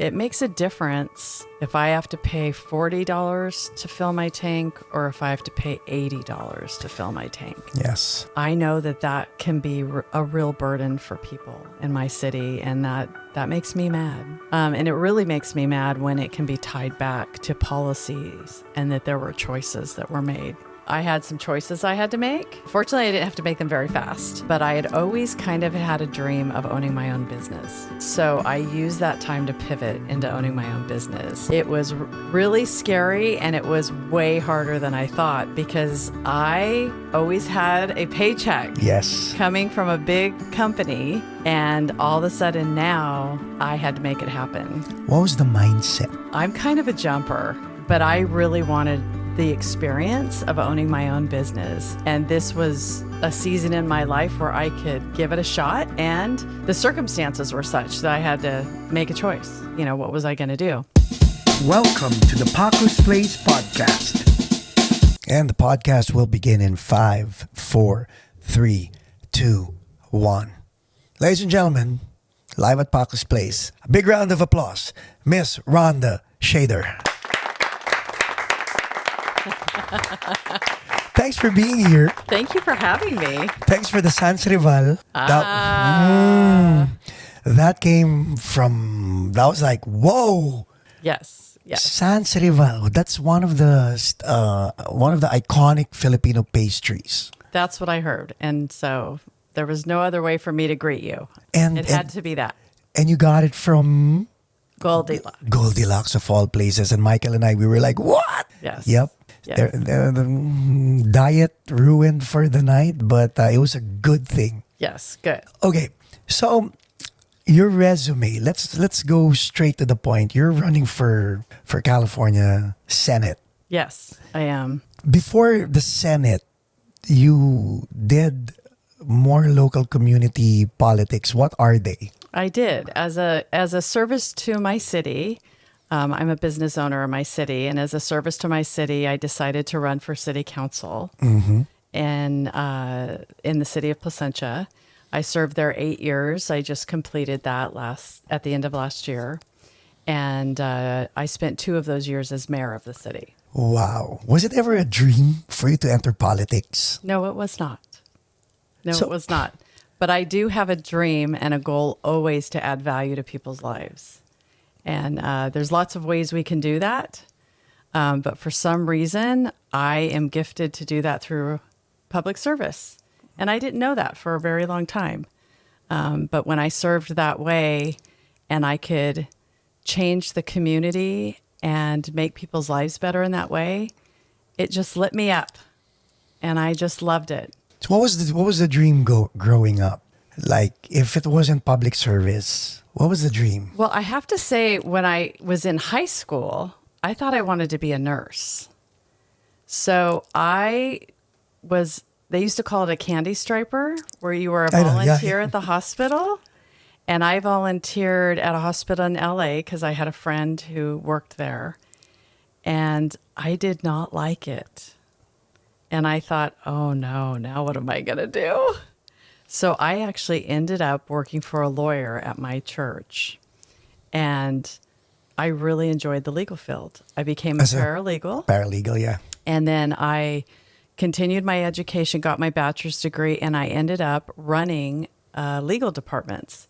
it makes a difference if I have to pay $40 to fill my tank or if I have to pay $80 to fill my tank. Yes. I know that can be a real burden for people in my city, and that makes me mad. And it really makes me mad when it can be tied back to policies and that there were choices that were made. I had some choices I had to make. Fortunately, I didn't have to make them very fast, but I had always kind of had a dream of owning my own business. So I used that time to pivot into owning my own business. It was really scary, and it was way harder than I thought because I always had a paycheck. Yes. Coming from a big company, and all of a sudden now I had to make it happen. What was the mindset? I'm kind of a jumper, but I really wanted the experience of owning my own business. And this was a season in my life where I could give it a shot. And the circumstances were such that I had to make a choice. You know, what was I going to do? Welcome to the Pacos Place podcast. And the podcast will begin in 5, 4, 3, 2, 1. Ladies and gentlemen, live at Pacos Place, a big round of applause, Miss Rhonda Shader. Thanks for being here. Thank you for having me. Thanks for the Sans Rival. That came from, that was like, whoa. Yes. Sans Rival. That's one of the iconic Filipino pastries. That's what I heard. And so there was no other way for me to greet you. And it had to be that. And you got it from Goldilocks of all places. And Michael and I, we were like, what? Yes. Yep. Yes. The diet ruined for the night, but it was a good thing. Yes, good. Okay, so your resume. Let's go straight to the point. You're running for California Senate. Yes, I am. Before the Senate, you did more local community politics. What are they? I did as a service to my city. I'm a business owner in my city, and as a service to my city, I decided to run for city council in the city of Placentia. I served there 8 years. I just completed that at the end of last year, and I spent 2 of those years as mayor of the city. Wow. Was it ever a dream for you to enter politics? No, it was not. It was not. But I do have a dream and a goal always to add value to people's lives. And there's lots of ways we can do that. But for some reason, I am gifted to do that through public service. And I didn't know that for a very long time. But when I served that way and I could change the community and make people's lives better in that way, it just lit me up. And I just loved it. So what was the dream growing up? Like, if it wasn't public service, what was the dream? Well, I have to say, when I was in high school, I thought I wanted to be a nurse. So they used to call it a candy striper, where you were a volunteer at the hospital. And I volunteered at a hospital in LA because I had a friend who worked there. And I did not like it. And I thought, oh no, now what am I going to do? So I actually ended up working for a lawyer at my church. And I really enjoyed the legal field. I became a paralegal. Paralegal, yeah. And then I continued my education, got my bachelor's degree, and I ended up running legal departments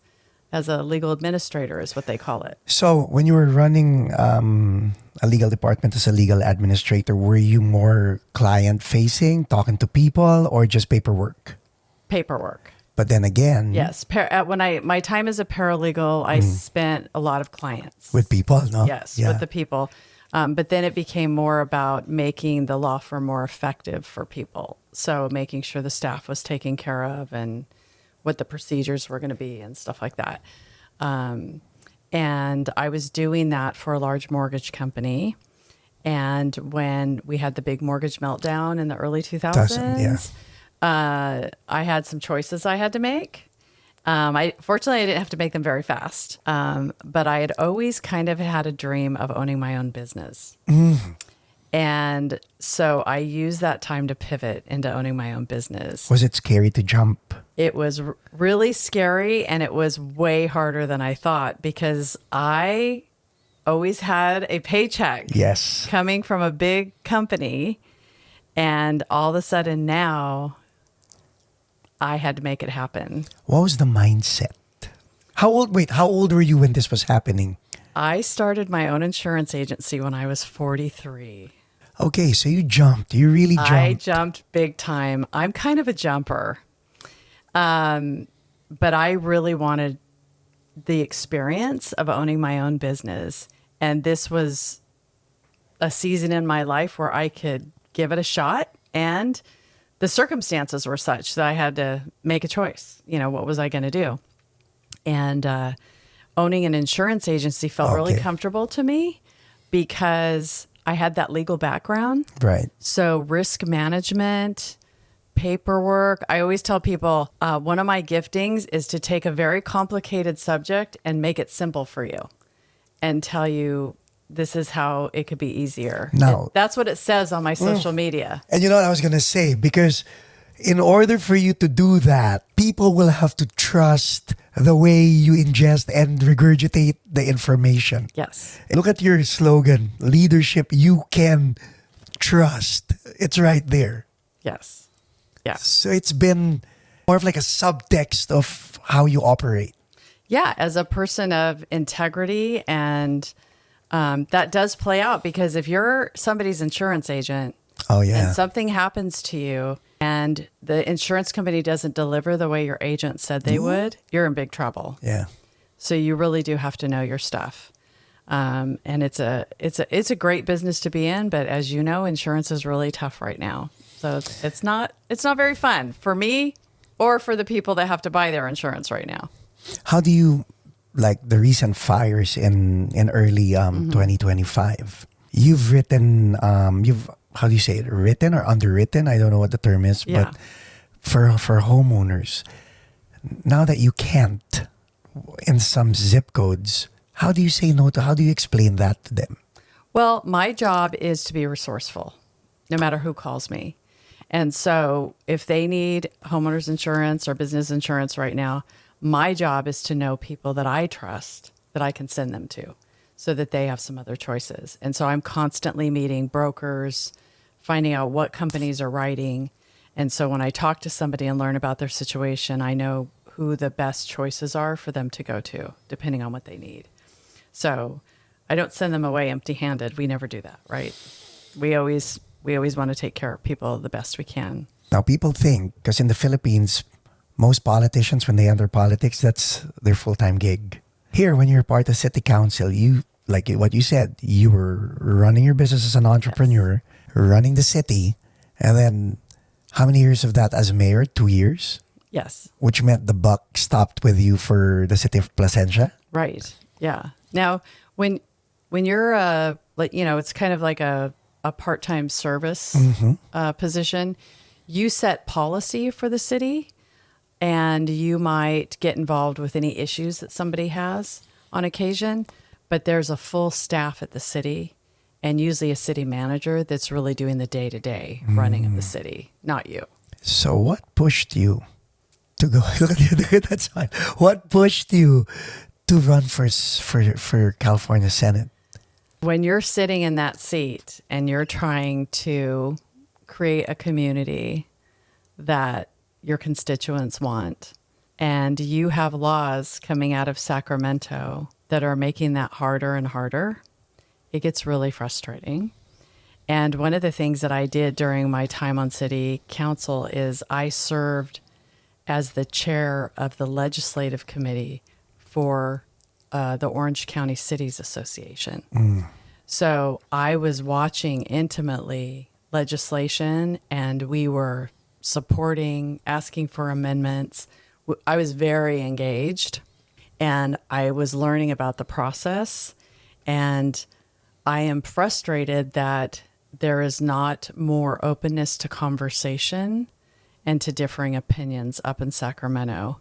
as a legal administrator is what they call it. So when you were running a legal department as a legal administrator, were you more client-facing, talking to people, or just paperwork? Paperwork. But then again... Yes. When my time as a paralegal, I spent a lot of clients. With people, no? Yes, with the people. But then it became more about making the law firm more effective for people. So making sure the staff was taken care of and what the procedures were going to be and stuff like that. And I was doing that for a large mortgage company. And when we had the big mortgage meltdown in the early 2000s, I had some choices I had to make. Fortunately, I didn't have to make them very fast. But I had always kind of had a dream of owning my own business. And so I used that time to pivot into owning my own business. Was it scary to jump? It was really scary, and it was way harder than I thought because I always had a paycheck Yes. coming from a big company. And all of a sudden now I had to make it happen. What was the mindset? How old were you when this was happening? I started my own insurance agency when I was 43. Okay, so you jumped. You really jumped. I jumped big time. I'm kind of a jumper. But I really wanted the experience of owning my own business. And this was a season in my life where I could give it a shot. And the circumstances were such that I had to make a choice. You know, what was I going to do? And owning an insurance agency felt really Okay. comfortable to me because I had that legal background. Right. So risk management, paperwork. I always tell people one of my giftings is to take a very complicated subject and make it simple for you and tell you this is how it could be easier. Now- And that's what it says on my social media. And you know what I was going to say? Because in order for you to do that, people will have to trust the way you ingest and regurgitate the information. Yes. Look at your slogan, leadership you can trust. It's right there. Yes. Yes. So it's been more of like a subtext of how you operate. Yeah. As a person of integrity, and that does play out because if you're somebody's insurance agent, Oh, yeah. and something happens to you and the insurance company doesn't deliver the way your agent said they would, you're in big trouble. Yeah. So you really do have to know your stuff. And it's a great business to be in, but as you know, insurance is really tough right now. So it's not very fun for me or for the people that have to buy their insurance right now. How do you, like the recent fires in early 2025, you've written, how do you say it, written or underwritten? I don't know what the term is, Yeah. but for homeowners, now that you can't in some zip codes, how do you say no to, how do you explain that to them? Well, my job is to be resourceful, no matter who calls me. And so if they need homeowners insurance or business insurance right now, my job is to know people that I trust that I can send them to so that they have some other choices. And so I'm constantly meeting brokers, finding out what companies are writing. And so when I talk to somebody and learn about their situation, I know who the best choices are for them to go to, depending on what they need. So I don't send them away empty-handed. We never do that, right? We always want to take care of people the best we can. Now, people think, because in the Philippines, most politicians, when they enter politics, that's their full-time gig. Here, when you're part of city council, you, like what you said, you were running your business as an entrepreneur, running the city, and then how many years of that as mayor? 2 years? Yes. Which meant the buck stopped with you for the city of Placencia? Right. Yeah. Now, when you're it's kind of like a part-time service position, you set policy for the city, and you might get involved with any issues that somebody has on occasion, but there's a full staff at the city and usually a city manager that's really doing the day-to-day running of the city, not you. So what pushed you to go? Look at that sign. What pushed you to run for California Senate? When you're sitting in that seat and you're trying to create a community that your constituents want, and you have laws coming out of Sacramento that are making that harder and harder, it gets really frustrating. And one of the things that I did during my time on city council is I served as the chair of the legislative committee for the Orange County Cities Association. So I was watching intimately legislation, and we were supporting, asking for amendments. I was very engaged, and I was learning about the process. And I am frustrated that there is not more openness to conversation and to differing opinions up in Sacramento.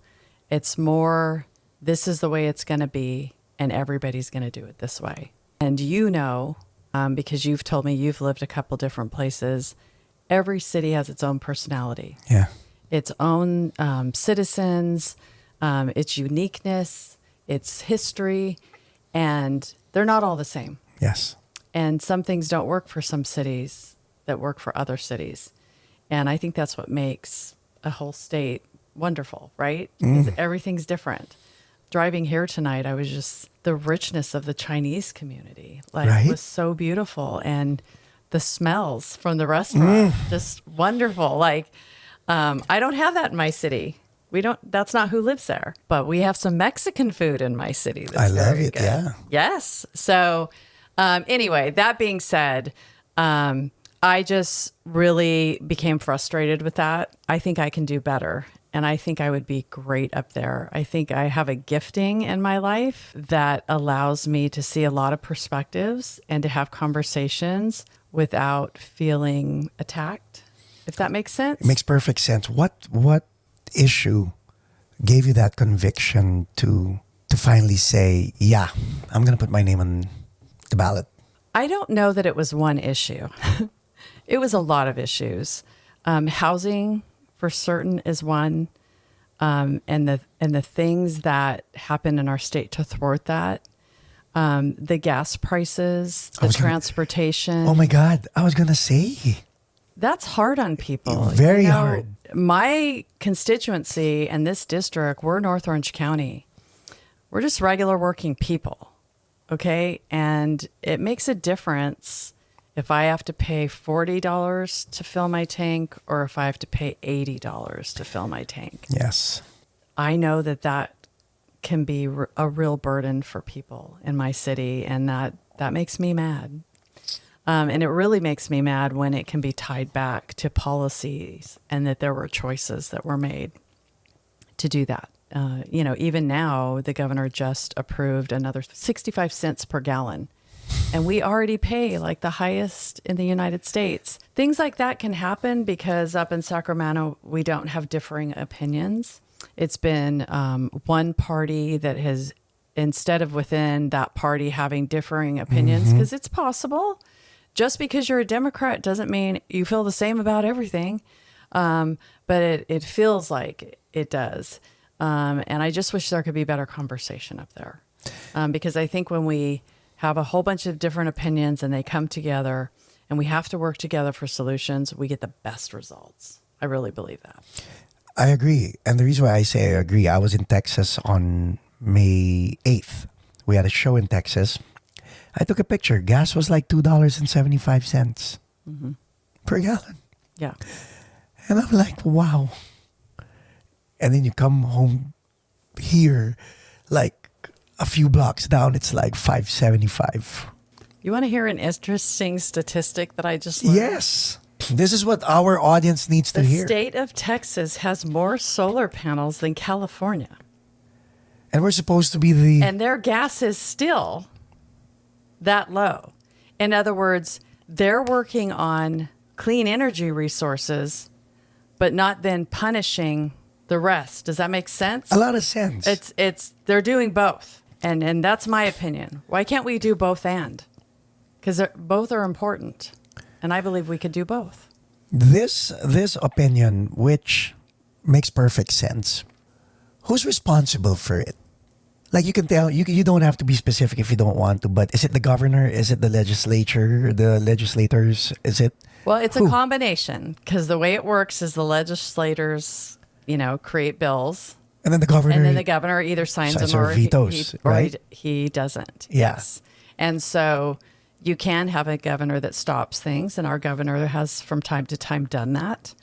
It's more, this is the way it's going to be, and everybody's going to do it this way. And you know, because you've told me you've lived a couple different places, every city has its own personality, Yeah. its own citizens, its uniqueness, its history. And they're not all the same. Yes. And some things don't work for some cities that work for other cities. And I think that's what makes a whole state wonderful, right? Because everything's different. Driving here tonight, I was just, the richness of the Chinese community, Right. was so beautiful. And the smells from the restaurant, just wonderful. I don't have that in my city. That's not who lives there, but we have some Mexican food in my city. That's I love very it. good. Yeah. Yes. So, anyway, that being said, I just really became frustrated with that. I think I can do better. And I think I would be great up there. I think I have a gifting in my life that allows me to see a lot of perspectives and to have conversations without feeling attacked, if that makes sense. It makes perfect sense. What issue gave you that conviction to finally say, yeah, I'm going to put my name on the ballot? I don't know that it was one issue. It was a lot of issues. Housing, for certain, is one, and the things that happen in our state to thwart that. The gas prices, the transportation. Oh my God, I was going to say. That's hard on people. Very hard. My constituency and this district, we're North Orange County. We're just regular working people, okay? And it makes a difference if I have to pay $40 to fill my tank or if I have to pay $80 to fill my tank. Yes. I know that can be a real burden for people in my city, and that makes me mad. And it really makes me mad when it can be tied back to policies and that there were choices that were made to do that. Even now, the governor just approved another 65 cents per gallon. And we already pay like the highest in the United States. Things like that can happen because up in Sacramento, we don't have differing opinions. It's been one party that has, instead of within that party having differing opinions, because it's possible. Just because you're a Democrat doesn't mean you feel the same about everything. But it feels like it does. And I just wish there could be better conversation up there. Because I think when we have a whole bunch of different opinions and they come together and we have to work together for solutions, we get the best results. I really believe that. I agree. And the reason why I say I agree, I was in Texas on May 8th. We had a show in Texas. I took a picture. Gas was like $2.75 per gallon. Yeah. And I'm like, wow. And then you come home here, like a few blocks down, it's like $5.75. You want to hear an interesting statistic that I just learned? Yes. This is what our audience needs to The hear. state of Texas has more solar panels than California. And we're supposed to be the... And their gas is still that low. In other words, they're working on clean energy resources, but not then punishing the rest. Does that make sense? A lot of sense. They're doing both. And that's my opinion. Why can't we do both and? Because both are important. And I believe we could do both. This opinion, which makes perfect sense, who's responsible for it? Like you can tell, you don't have to be specific if you don't want to, but is it the governor? Is it the legislature, the legislators? Is it... Well, it's a combination because the way it works is the legislators, create bills. And then the governor... And then the governor either signs them or vetoes, right? he doesn't. Yeah. Yes. And so you can have a governor that stops things, and our governor has from time to time done that.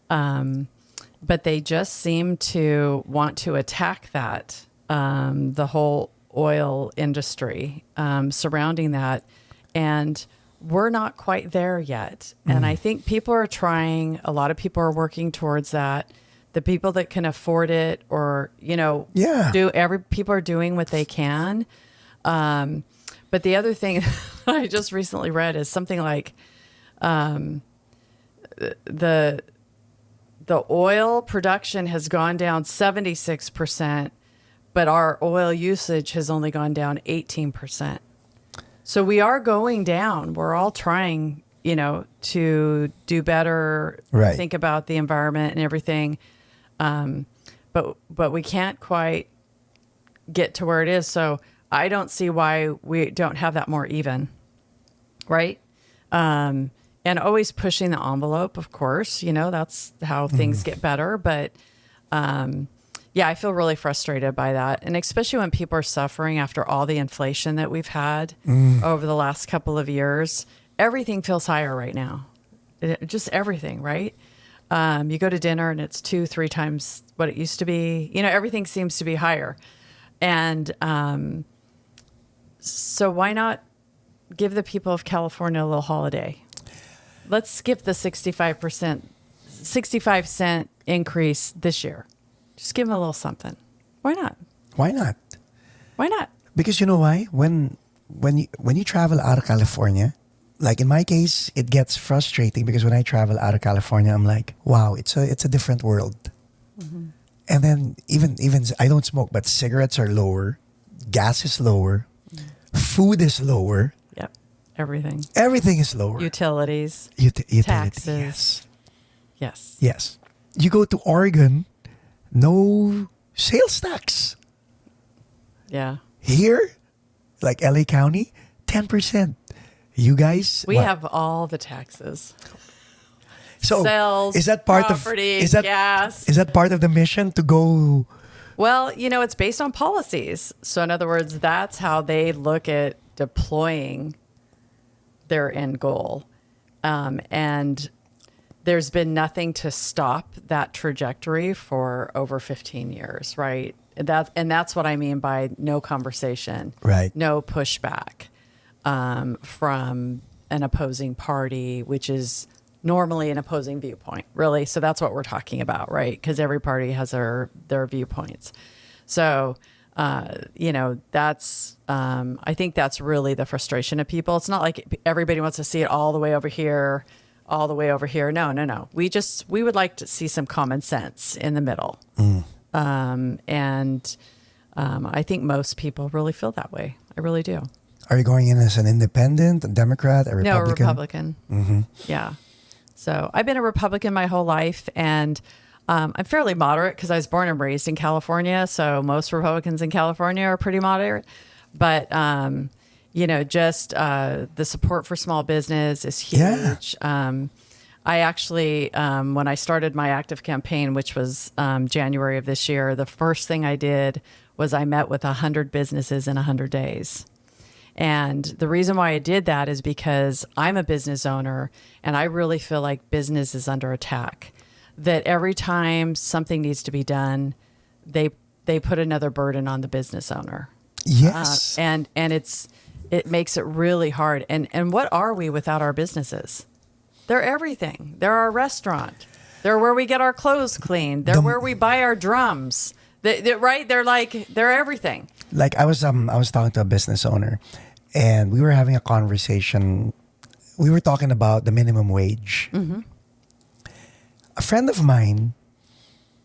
But they just seem to want to attack that, the whole oil industry surrounding that. And we're not quite there yet. And I think people are trying, a lot of people are working towards that. The people that can afford it or, people are doing what they can. But the other thing I just recently read is something like the oil production has gone down 76%, but our oil usage has only gone down 18%. So we are going down. We're all trying, to do better, right. Think about the environment and everything. But we can't quite get to where it is. So I don't see why we don't have that more even, right? And always pushing the envelope, of course, that's how things get better. But yeah, I feel really frustrated by that. And especially when people are suffering after all the inflation that we've had over the last couple of years, everything feels higher right now. Just everything, right? You go to dinner and it's 2-3 times what it used to be. Everything seems to be higher. And so why not give the people of California a little holiday? Let's skip the 65 cent increase this year. Just give them a little something. Why not? Why not? Why not? Because you know why? When you travel out of California, like in my case, it gets frustrating because when I travel out of California, I'm like, wow, it's a different world. Mm-hmm. And then even I don't smoke, but cigarettes are lower, gas is lower, food is lower. Yep, everything. Everything is lower. Utilities, taxes. Yes. Yes. You go to Oregon, no sales tax. Yeah. Here, like LA County, 10%. You guys, we what? have all the taxes. So sales, is that part property, of gas. Is that part of the mission to go? Well, it's based on policies. So in other words, that's how they look at deploying their end goal. And there's been nothing to stop that trajectory for over 15 years, right? That's what I mean by no conversation, Right? No pushback from an opposing party, which is normally an opposing viewpoint, really. So that's what we're talking about, right? Because every party has their viewpoints. So, that's, I think that's really the frustration of people. It's not like everybody wants to see it all the way over here, all the way over here. No. We would like to see some common sense in the middle. And I think most people really feel that way. I really do. Are you going in as an independent, a Democrat, a Republican? No, a Republican. Mm-hmm. Yeah. So I've been a Republican my whole life, and I'm fairly moderate because I was born and raised in California. So most Republicans in California are pretty moderate. But, just the support for small business is huge. Yeah. I actually, when I started my active campaign, which was January of this year, the first thing I did was I met with 100 businesses in 100 days. And the reason why I did that is because I'm a business owner and I really feel like business is under attack. That every time something needs to be done, they put another burden on the business owner. Yes. And it makes it really hard. And what are we without our businesses? They're everything. They're our restaurant. They're where we get our clothes cleaned. They're where we buy our drums. Right? They're everything. Like I was talking to a business owner, and we were having a conversation. We were talking about the minimum wage. Mm-hmm. A friend of mine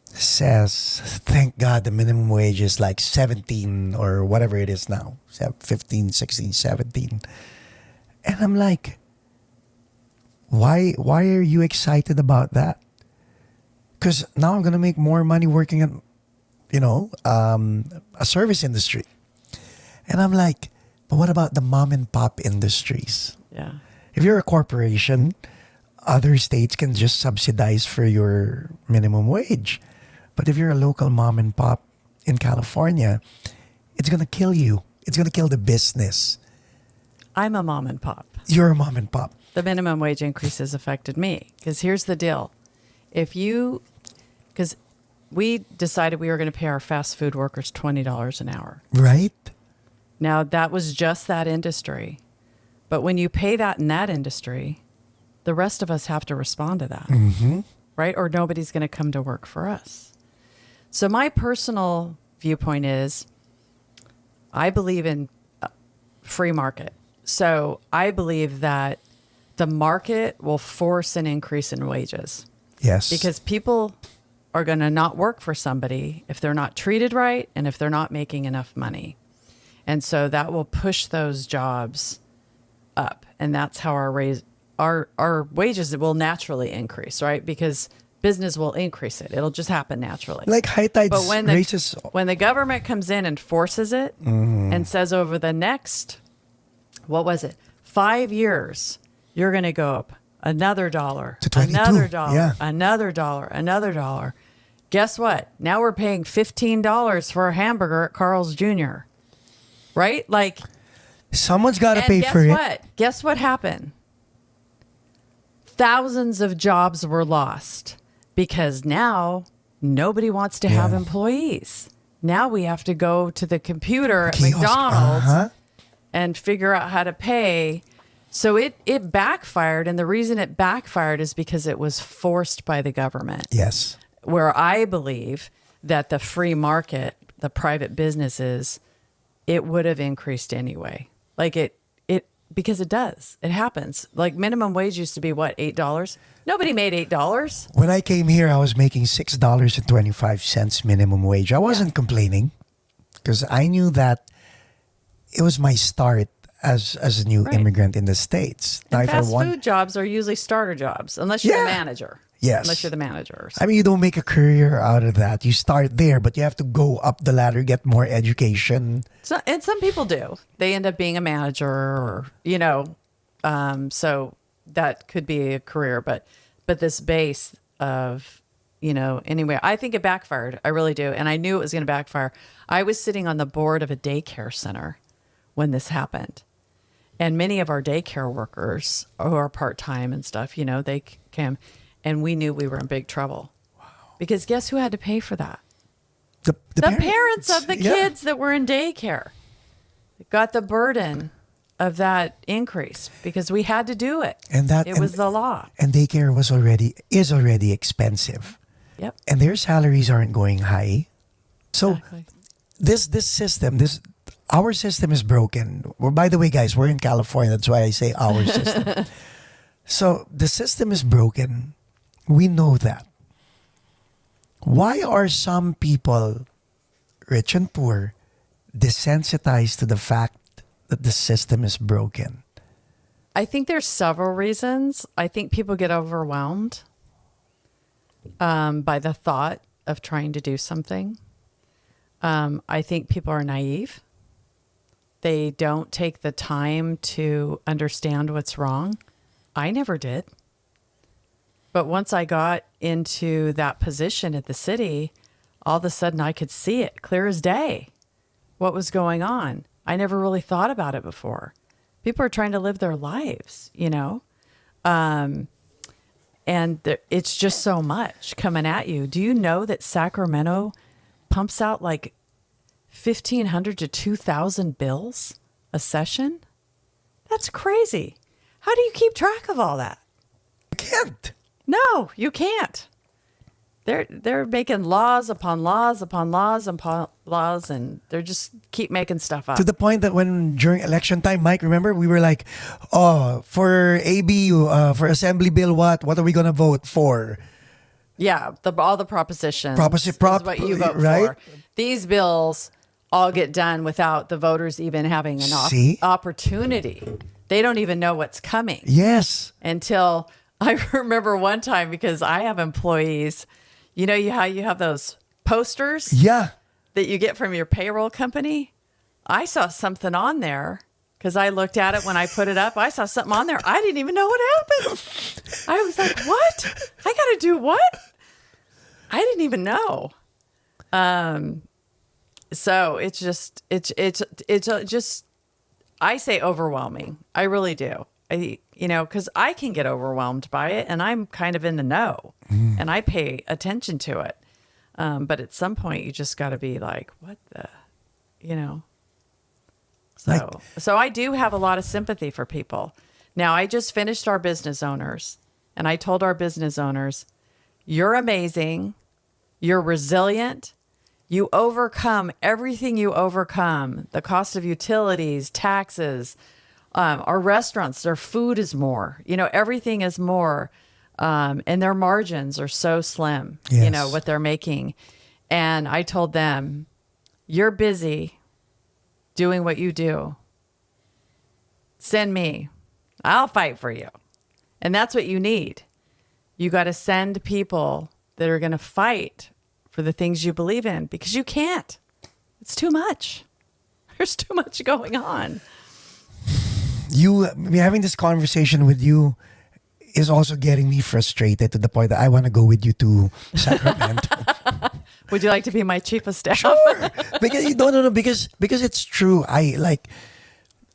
says, "Thank God the minimum wage is like 17 or whatever it is now, 15, 16, 17." And I'm like, why are you excited about that? Because now I'm gonna make more money working at a service industry. And I'm like, but what about the mom and pop industries? Yeah. If you're a corporation, other states can just subsidize for your minimum wage. But if you're a local mom and pop in California, it's going to kill you. It's going to kill the business. I'm a mom and pop. You're a mom and pop. The minimum wage increase has affected me because here's the deal. Because we decided we were going to pay our fast food workers $20 an hour. Right? Now, that was just that industry. But when you pay that in that industry, the rest of us have to respond to that, Mm-hmm. right? Or nobody's going to come to work for us. So my personal viewpoint is I believe in free market. So I believe that the market will force an increase in wages. Yes. Because people are going to not work for somebody if they're not treated right and if they're not making enough money. And so that will push those jobs up. And that's how our wages will naturally increase, right? Because business will increase it. It'll just happen naturally. Like high tides But raises. when the government comes in and forces it and says over the next, what was it, 5 years, you're going to go up another dollar, To 22, another dollar, yeah. another dollar, another dollar. Guess what? Now we're paying $15 for a hamburger at Carl's Jr. Right? Like, Someone's got to and pay guess for it. what? Guess what happened? Thousands of jobs were lost because now nobody wants to have Yeah. employees. Now we have to go to the computer at Kiosk, McDonald's uh-huh. and figure out how to pay. So it backfired. And the reason it backfired is because it was forced by the government. Yes. Where I believe that the free market, the private businesses, it would have increased anyway. Like it because it does. It happens. Like minimum wage used to be what, $8? Nobody made $8. When I came here, I was making $6.25 minimum wage. I wasn't complaining because I knew that it was my start as a new Right. immigrant in the States. Now, And if I fast want, food jobs are usually starter jobs, unless you're Yeah. the manager. Yes. Unless you're the manager. I mean, you don't make a career out of that. You start there, but you have to go up the ladder, get more education. So, and some people do. They end up being a manager, or so that could be a career. But this base of anyway, I think it backfired. I really do, and I knew it was going to backfire. I was sitting on the board of a daycare center when this happened, and many of our daycare workers who are part time and stuff, they came, and we knew we were in big trouble. Wow! Because guess who had to pay for that? The Parents of the yeah. kids that were in daycare got the burden of that increase because we had to do it. And that it was the law. And daycare is already expensive. Yep. And their salaries aren't going high. So Exactly. our system is broken. Well, by the way, guys, we're in California. That's why I say our system. So the system is broken. We know that. Why are some people, rich and poor, desensitized to the fact that the system is broken? I think there's several reasons. I think people get overwhelmed by the thought of trying to do something. I think people are naive. They don't take the time to understand what's wrong. I never did. But once I got into that position at the city, all of a sudden I could see it clear as day, what was going on. I never really thought about it before. People are trying to live their lives, and it's just so much coming at you. Do you know that Sacramento pumps out like 1,500 to 2,000 bills a session? That's crazy. How do you keep track of all that? I can't. No, you can't. They're making laws upon laws upon laws upon laws, and they're just keep making stuff up. To the point that when during election time, Mike, remember, we were like, oh, for ABU, for Assembly Bill, what are we going to vote for? Yeah, all the propositions. Prop- is what you vote right? for. These bills all get done without the voters even having an See? opportunity. They don't even know what's coming. Yes. Until I remember one time, because I have employees, how you have those posters Yeah. that you get from your payroll company. I saw something on there because I looked at it when I put it up. I saw something on there. I didn't even know what happened. I was like, what? I got to do what? I didn't even know. So it's just, I say overwhelming. I really do. Because I can get overwhelmed by it, and I'm kind of in the know, and I pay attention to it. But at some point, you just got to be like, what the, So I do have a lot of sympathy for people. Now, I just finished our business owners, and I told our business owners, you're amazing. You're resilient. You overcome everything you overcome, the cost of utilities, taxes, our restaurants, their food is more, everything is more. And their margins are so slim, Yes. what they're making. And I told them, you're busy doing what you do. Send me. I'll fight for you. And that's what you need. You got to send people that are going to fight for the things you believe in, because you can't. It's too much. There's too much going on. Having this conversation with you is also getting me frustrated to the point that I want to go with you to Sacramento. Would you like to be my chief of staff? Sure. Because no, because it's true. I like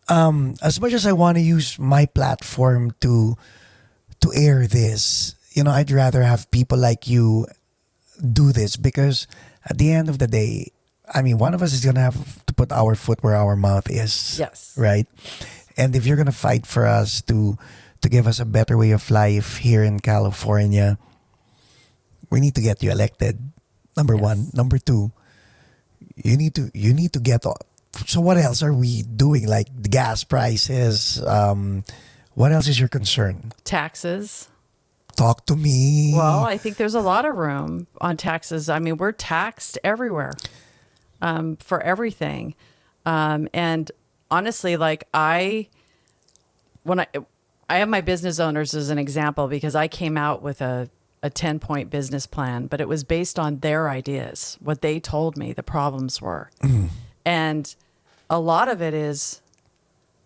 as much as I want to use my platform to air this, I'd rather have people like you do this, because at the end of the day, I mean, one of us is gonna have to put our foot where our mouth is. Yes. Right. And if you're gonna fight for us to give us a better way of life here in California, we need to get you elected. Number one. Number two, you need to get. So what else are we doing? Like the gas prices. What else is your concern? Taxes. Talk to me. Well, I think there's a lot of room on taxes. I mean, we're taxed everywhere for everything. And honestly, like I have my business owners as an example, because I came out with a 10-point business plan, but it was based on their ideas, what they told me the problems were. And a lot of it is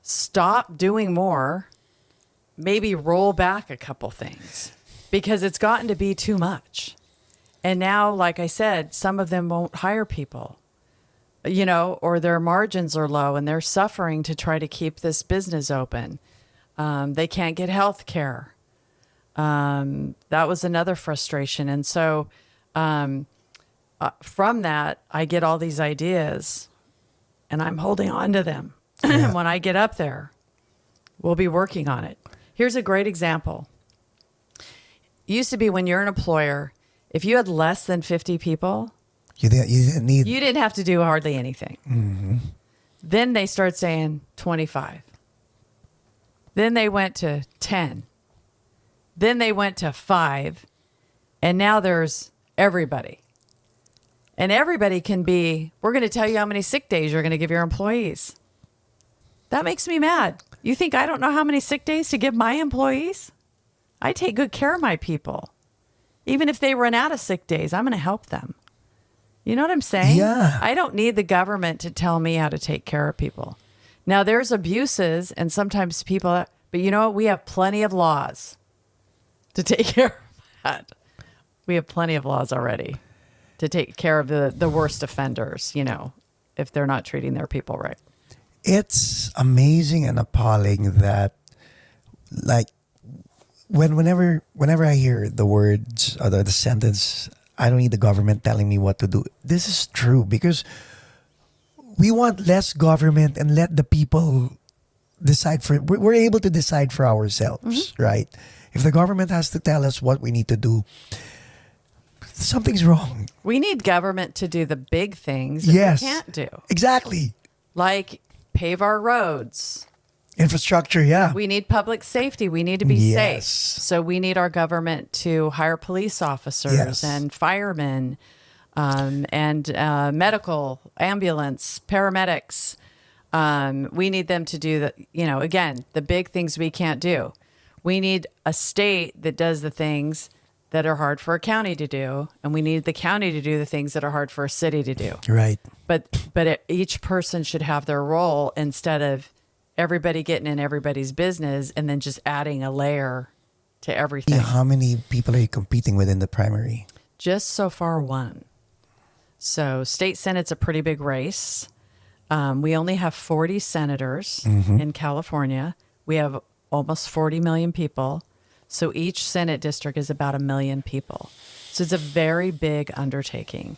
stop doing more, maybe roll back a couple things, because it's gotten to be too much. And now, like I said, some of them won't hire people, or their margins are low and they're suffering to try to keep this business open. They can't get health care. That was another frustration. And so from that, I get all these ideas and I'm holding on to them. Yeah. When I get up there, we'll be working on it. Here's a great example. It used to be when you're an employer, if you had less than 50 people, you didn't have to do hardly anything. Mm-hmm. Then they start saying 25. Then they went to 10. Then they went to 5. And now there's everybody. And everybody can be, we're going to tell you how many sick days you're going to give your employees. That makes me mad. You think I don't know how many sick days to give my employees? I take good care of my people. Even if they run out of sick days, I'm going to help them. You know what I'm saying? Yeah. I don't need the government to tell me how to take care of people. Now, there's abuses and sometimes people, but you know what? We have plenty of laws to take care of that. We have plenty of laws already to take care of the worst offenders, if they're not treating their people right. It's amazing and appalling that, like, whenever I hear the words or the sentence, I don't need the government telling me what to do. This is true, because we want less government and let the people decide we're able to decide for ourselves, right? If the government has to tell us what we need to do, something's wrong. We need government to do the big things that Yes. we can't do. Exactly. Like pave our roads. Infrastructure, yeah. We need public safety. We need to be safe. Yes. So we need our government to hire police officers Yes. and firemen and medical, ambulance, paramedics. We need them to do again, the big things we can't do. We need a state that does the things that are hard for a county to do, and we need the county to do the things that are hard for a city to do. Right. But each person should have their role instead of everybody getting in everybody's business and then just adding a layer to everything. How many people are you competing with in the primary? Just so far, one. So state Senate's a pretty big race. We only have 40 senators in California. We have almost 40 million people. So each Senate district is about 1 million people. So it's a very big undertaking.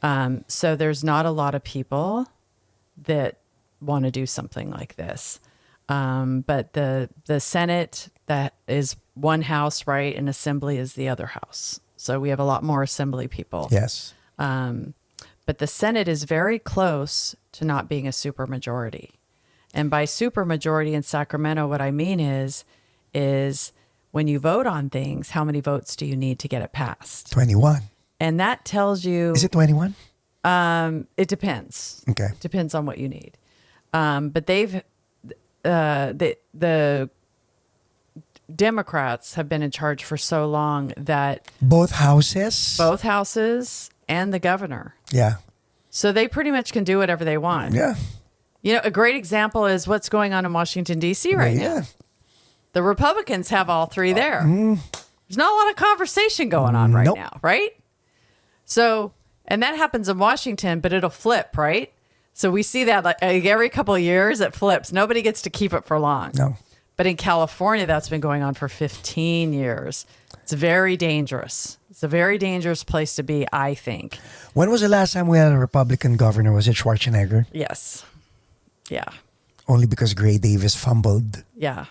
So there's not a lot of people that want to do something like this. But the Senate, that is one house, right? And Assembly is the other house. So we have a lot more Assembly people. Yes. But the Senate is very close to not being a supermajority. And by supermajority in Sacramento, what I mean is when you vote on things, how many votes do you need to get it passed? 21. And that tells you... Is it 21? It depends. Okay. Depends on what you need. But they've... Democrats have been in charge for so long that Both houses? both houses and the governor. Yeah. So they pretty much can do whatever they want. Yeah. You know, a great example is what's going on in Washington, D.C. right now. Yeah. The Republicans have all three there. There's not a lot of conversation going on right Nope. now, right? So, and that happens in Washington, but it'll flip, right? So we see that like every couple of years it flips. Nobody gets to keep it for long. No. But in California, that's been going on for 15 years. It's very dangerous. It's a very dangerous place to be, I think. When was the last time we had a Republican governor? Was it Schwarzenegger? Yes. Yeah. Only because Gray Davis fumbled. Yeah.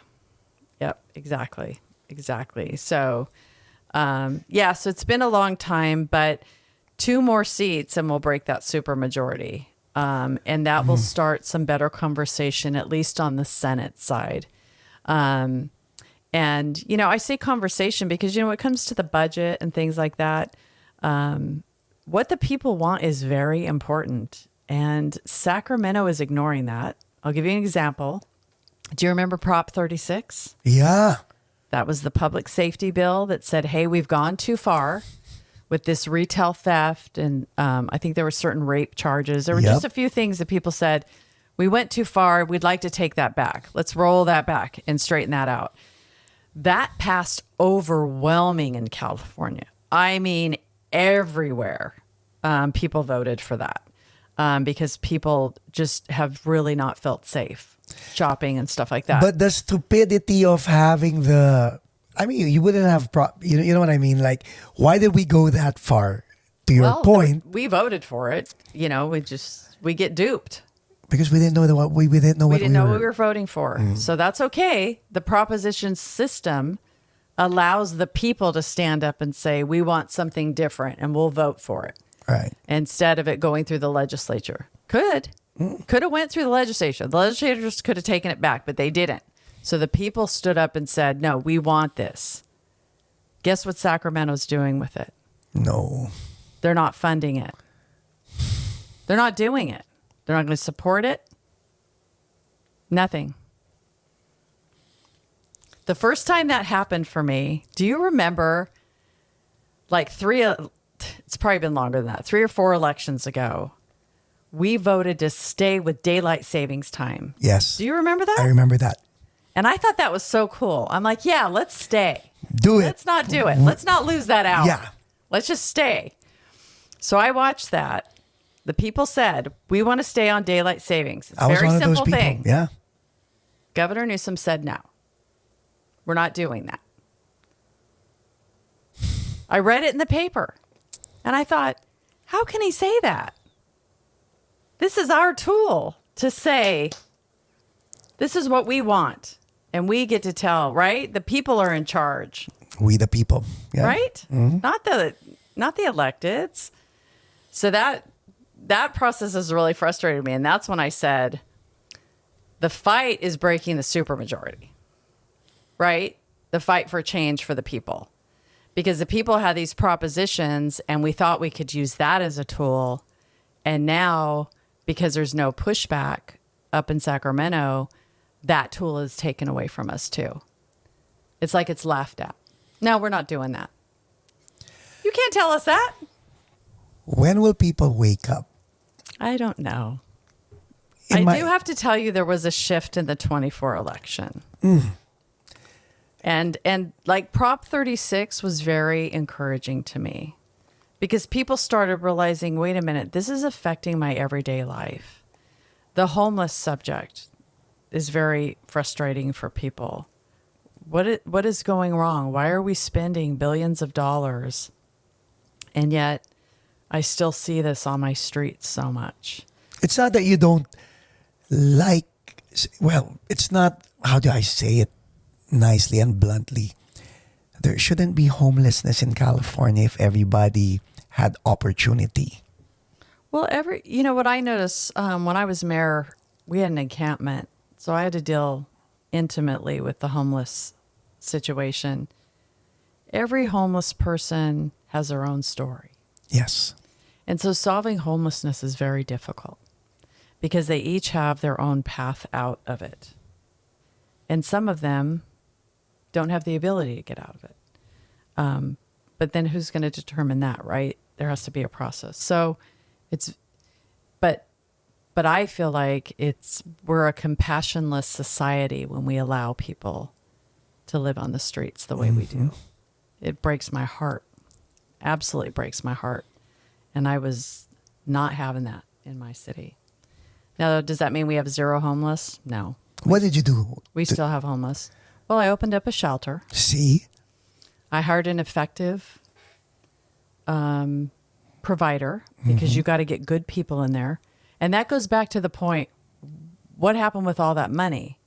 Yep. Exactly. Exactly. So, yeah, so it's been a long time, but 2 more seats and we'll break that supermajority. And that will start some better conversation, at least on the Senate side. And, you know, I say conversation because, you know, when it comes to the budget and things like that, what the people want is very important. And Sacramento is ignoring that. I'll give you an example. Do you remember Prop 36? Yeah. That was the public safety bill that said, hey, we've gone too far with this retail theft. And I think there were certain rape charges. There were just a few things that people said, we went too far. We'd like to take that back. Let's roll that back and straighten that out. That passed overwhelming in California. I mean, everywhere people voted for that because people just have really not felt safe shopping and stuff like that. But the stupidity of having the, I mean, you wouldn't have, you know what I mean? Like, why did we go that far? To your point. We voted for it. You know, we get duped. Because we didn't know we didn't know We what didn't know what we were voting for. So that's okay. The proposition system allows the people to stand up and say, we want something different and we'll vote for it. Right. Instead of it going through the legislature. Could have went through the legislature. The legislators could have taken it back, but they didn't. So the people stood up and said, no, we want this. Guess what Sacramento's doing with it? No. They're not funding it. They're not doing it. They're not going to support it. Nothing. The first time that happened for me, do you remember like it's probably been longer than that, 3 or 4 elections ago, we voted to stay with daylight savings time. Yes. Do you remember that? I remember that. And I thought that was so cool. I'm like, yeah, let's stay. Do it. Let's not do it. Let's not lose that hour. Yeah. Let's just stay. So I watched that. The people said, we want to stay on daylight savings. It's a very one of those simple people. thing. Yeah. Governor Newsom said, no, we're not doing that. I read it in the paper and I thought, how can he say that? This is our tool to say, this is what we want. And we get to tell, right? The people are in charge. We the people. Yeah. Right? Not the electeds. So that process has really frustrated me. And that's when I said, the fight is breaking the supermajority, right? The fight for change for the people. Because the people had these propositions and we thought we could use that as a tool. And now, because there's no pushback up in Sacramento, that tool is taken away from us too. It's like it's laughed at. No, we're not doing that. You can't tell us that. When will people wake up? I don't know. I do have to tell you there was a shift in the 24 election. And like Prop 36 was very encouraging to me because people started realizing, wait a minute, this is affecting my everyday life. The homeless subject is very frustrating for people. What is going wrong? Why are we spending billions of dollars? And yet I still see this on my streets so much. It's not that you don't like, well, it's not, how do I say it nicely and bluntly? There shouldn't be homelessness in California if everybody had opportunity. Well, what I noticed when I was mayor, we had an encampment. So I had to deal intimately with the homeless situation. Every homeless person has their own story. Yes. And so solving homelessness is very difficult because they each have their own path out of it. And some of them don't have the ability to get out of it. But then who's going to determine that, right? There has to be a process. So but I feel like we're a compassionless society when we allow people to live on the streets the way we do. It breaks my heart. Absolutely breaks my heart. And I was not having that in my city. Now, does that mean we have zero homeless? No. What did you do? We still have homeless. Well, I opened up a shelter. See? I hired an effective provider because you got to get good people in there. And that goes back to the point, what happened with all that money?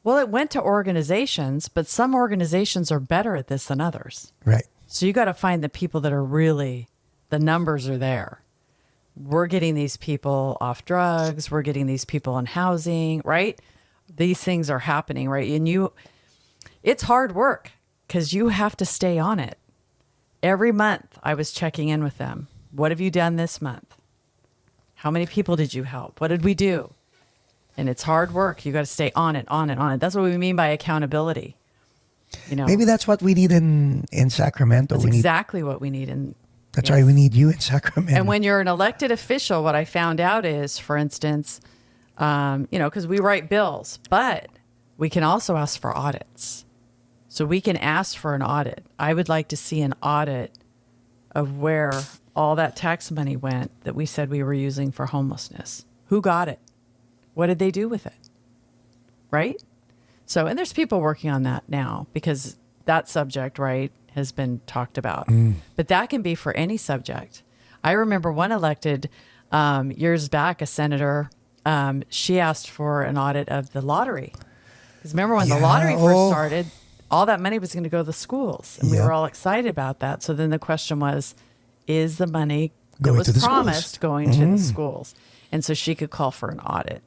Well, it went to organizations, but some organizations are better at this than others. Right. So you got to find the people that are really, the numbers are there. We're getting these people off drugs. We're getting these people in housing, right? These things are happening, right? And it's hard work because you have to stay on it. Every month I was checking in with them. What have you done this month? How many people did you help? What did we do? And it's hard work. You got to stay on it, on it, on it. That's what we mean by accountability. You know, Maybe that's what we need in Sacramento. that's exactly what we need. That's why we need you in Sacramento. And when you're an elected official, what I found out is, for instance, because we write bills, but we can also ask for audits. So we can ask for an audit. I would like to see an audit of where all that tax money went that we said we were using for homelessness. Who got it? What did they do with it? Right? So, and there's people working on that now because that subject, right, has been talked about. But that can be for any subject. I remember one elected years back, a senator, she asked for an audit of the lottery. Because remember when the lottery first started, all that money was going to go to the schools. And we were all excited about that. So then the question was, is the money that was promised going to the schools? And so she could call for an audit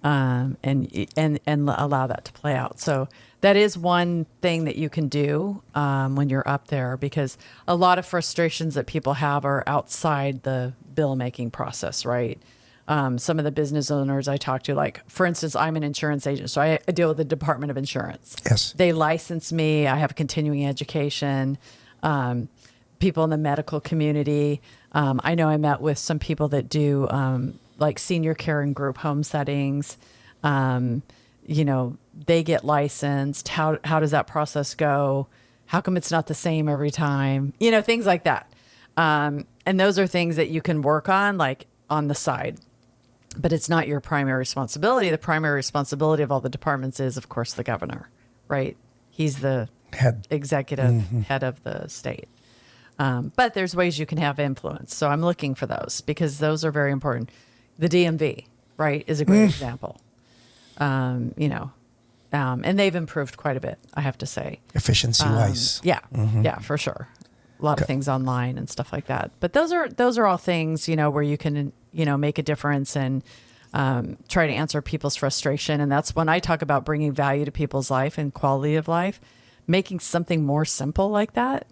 and allow that to play out. So that is one thing that you can do when you're up there, because a lot of frustrations that people have are outside the bill making process, right? Some of the business owners I talk to, like, for instance, I'm an insurance agent, so I deal with the Department of Insurance. Yes. They license me. I have continuing education. People in the medical community. I know I met with some people that do like senior care and group home settings. They get licensed. How does that process go? How come it's not the same every time? Things like that. And those are things that you can work on, like on the side. But it's not your primary responsibility. The primary responsibility of all the departments is, of course, the governor, right? He's the executive head of the state. But there's ways you can have influence. So I'm looking for those because those are very important. The DMV, right, is a great example. And they've improved quite a bit, I have to say. Efficiency-wise. Yeah, for sure. A lot of things online and stuff like that. But those are all things, where you can, make a difference and try to answer people's frustration. And that's when I talk about bringing value to people's life and quality of life, making something more simple like that.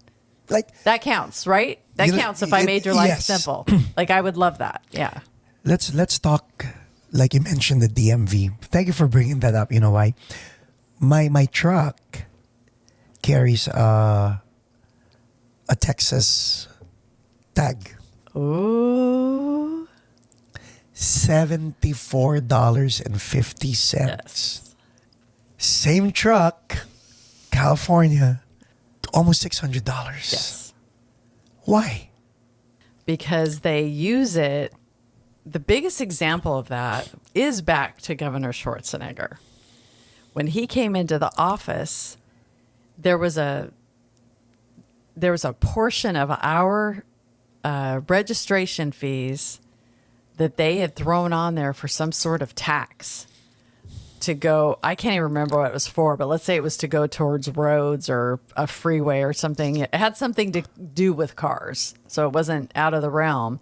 Like that counts, right? That counts if I made your life simple. Like I would love that. Yeah. Let's talk, like you mentioned, the DMV. Thank you for bringing that up. You know why? My truck carries a Texas tag. Ooh. $74.50. Yes. Same truck, California, almost $600. Yes. Why? Because they use it. The biggest example of that is back to Governor Schwarzenegger. When he came into the office, there was a portion of our registration fees that they had thrown on there for some sort of tax to go. I can't even remember what it was for, but let's say it was to go towards roads or a freeway or something. It had something to do with cars, so it wasn't out of the realm.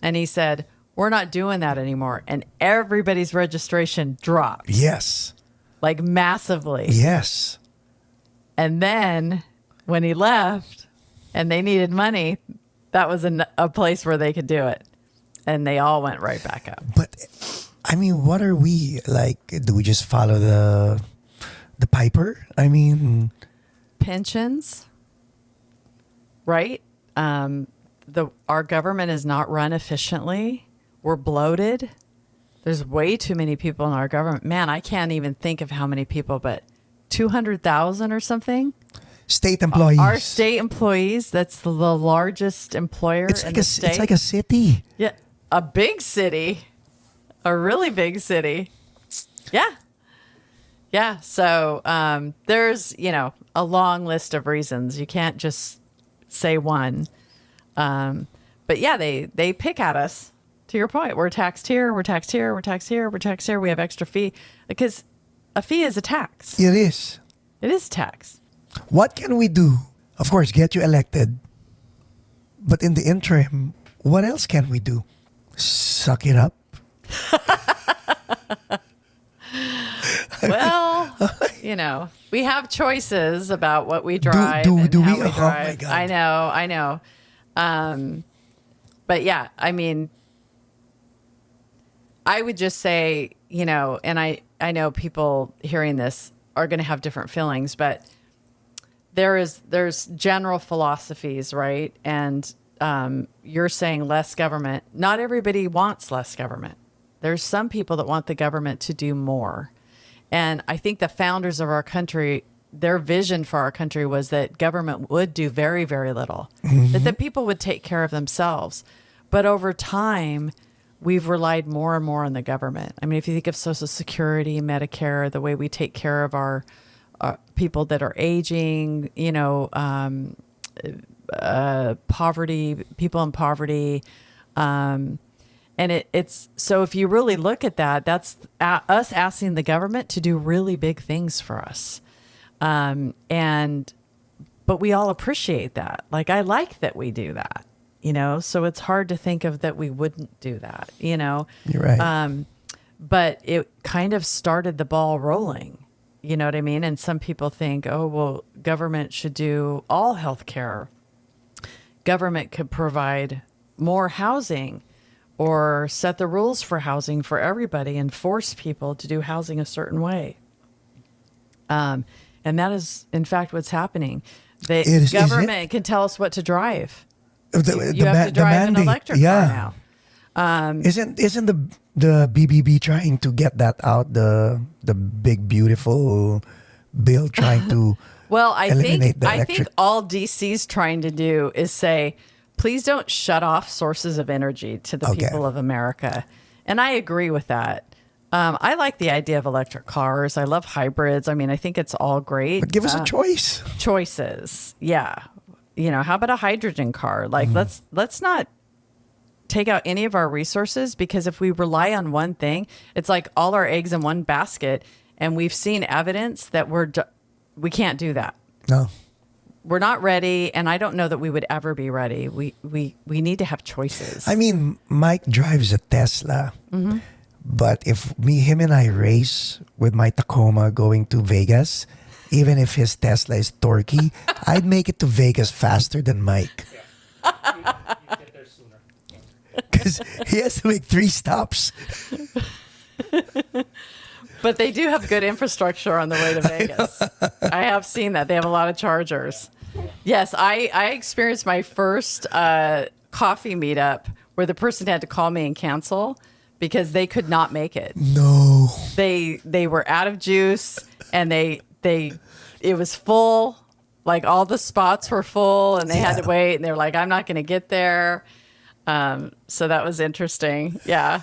And he said, we're not doing that anymore. And everybody's registration dropped. Yes. Like massively. Yes. And then when he left and they needed money, that was a place where they could do it. And they all went right back up. But I mean, what are we like? Do we just follow the piper? I mean, pensions, right? Our government is not run efficiently. We're bloated. There's way too many people in our government. Man, I can't even think of how many people, but 200,000 or something. State employees. Our state employees, that's the largest employer in the state. It's like a city. Yeah, a big city, a really big city. Yeah. Yeah. So there's, a long list of reasons. You can't just say one. But yeah, they pick at us. To your point, we're taxed here, we're taxed here, we're taxed here, we're taxed here. We have extra fee because a fee is a tax. It is. It is tax. What can we do? Of course, get you elected. But in the interim, what else can we do? Suck it up. Well, we have choices about what we drive do and we? how we Oh, drive. my God. I know. But yeah, I mean, I would just say, and I know people hearing this are going to have different feelings, but there's general philosophies, right? And you're saying less government. Not everybody wants less government. There's some people that want the government to do more. And I think the founders of our country, their vision for our country was that government would do very, very little, that the people would take care of themselves. But over time, we've relied more and more on the government. I mean, if you think of Social Security, Medicare, the way we take care of our people that are aging, poverty, people in poverty. And it's so if you really look at that, that's us asking the government to do really big things for us. But we all appreciate that. Like, I like that we do that, so it's hard to think of that we wouldn't do that, You're right. but it kind of started the ball rolling. You know what I mean? And some people think, oh, well, government should do all healthcare. Government could provide more housing or set the rules for housing for everybody and force people to do housing a certain way. And that is, in fact, what's happening. The government can tell us what to drive. You have to drive an electric car now. Isn't the BBB trying to get that out? The big beautiful bill trying to well, I eliminate think the electric. I think all DC's trying to do is say, please don't shut off sources of energy to the people of America. And I agree with that. I like the idea of electric cars. I love hybrids. I mean, I think it's all great. But give us a choice. Choices. Yeah. How about a hydrogen car? Like, let's not take out any of our resources, because if we rely on one thing, it's like all our eggs in one basket. And we've seen evidence that we can't do that. No. We're not ready, and I don't know that we would ever be ready. We need to have choices. I mean, Mike drives a Tesla, but if him and I race with my Tacoma going to Vegas, even if his Tesla is torquey, I'd make it to Vegas faster than Mike. You get there sooner. Because he has to make 3 stops. But they do have good infrastructure on the way to Vegas. I have seen that. They have a lot of chargers. Yes, I experienced my first coffee meetup where the person had to call me and cancel because they could not make it. No. They were out of juice, and it was full. Like, all the spots were full, and they had to wait, and they were like, I'm not going to get there. So that was interesting. Yeah.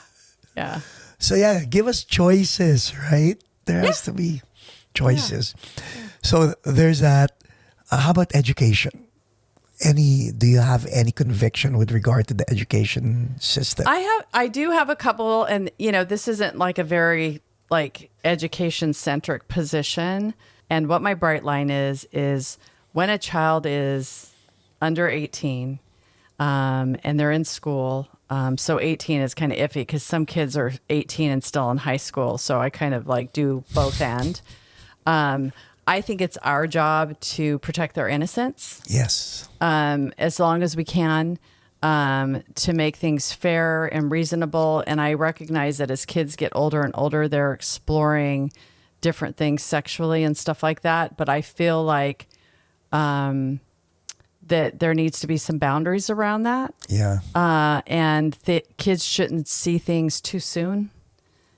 Yeah. So yeah, give us choices, right? There has to be choices. Yeah. So there's that. How about education? Do you have any conviction with regard to the education system? I do have a couple, and this isn't like a very education centric position. And what my bright line is when a child is under 18, and they're in school. So 18 is kind of iffy because some kids are 18 and still in high school. So I kind of do both end. I think it's our job to protect their innocence. Yes. As long as we can, to make things fair and reasonable. And I recognize that as kids get older and older, they're exploring different things sexually and stuff like that. But I feel like that there needs to be some boundaries around that. Yeah. And kids shouldn't see things too soon,